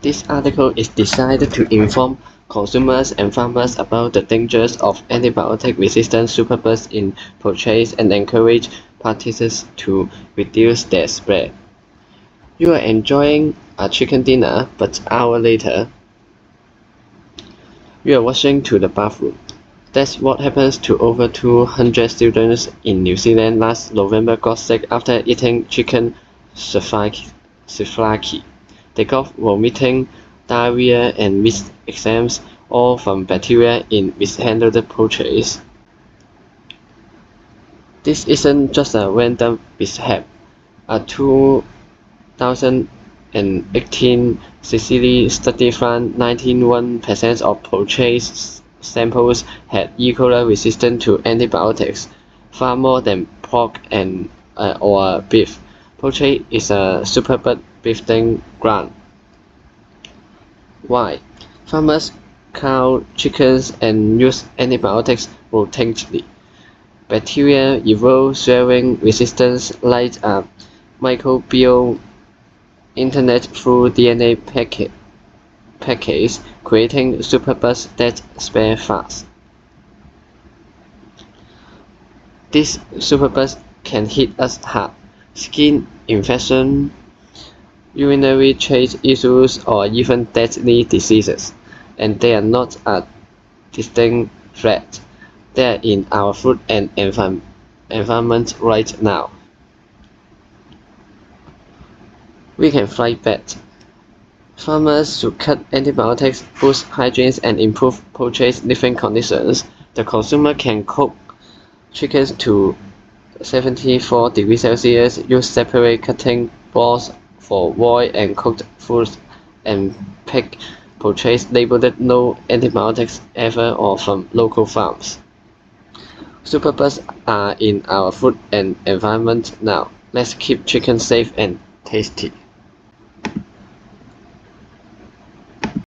This article is designed to inform consumers and farmers about the dangers of antibiotic-resistant superbugs in poultry and encourage practices to reduce their spread. You are enjoying a chicken dinner, but an hour later, you are rushing to the bathroom. That's what happens to over 200 students in New Zealand last November got sick after eating chicken souvlaki. They got vomiting, diarrhea, and missed exams, all from bacteria in mishandled poultry. This isn't just a random mishap. A 2018 Sicily study found 91% of poultry samples had E. coli resistant to antibiotics, far more than pork or beef. Poultry is a superbug breeding ground. Why? Farmers kill chickens and use antibiotics routinely. Bacteria evolve sharing resistance like a microbial internet through DNA package, creating superbugs that spread fast. These superbugs can hit us hard: skin infection, urinary tract issues, or even deadly diseases. And they are not a distinct threat. They are in our food and environment right now. We can fight back. Farmers should cut antibiotics, boost hygiene, and improve poultry living conditions. The consumer can cook chickens to 74 degrees Celsius, use separate cutting boards for raw and cooked foods, and pick poultry labeled "No antibiotics ever" or from local farms. Superbugs are in our food and environment now. Let's keep chicken safe and tasty.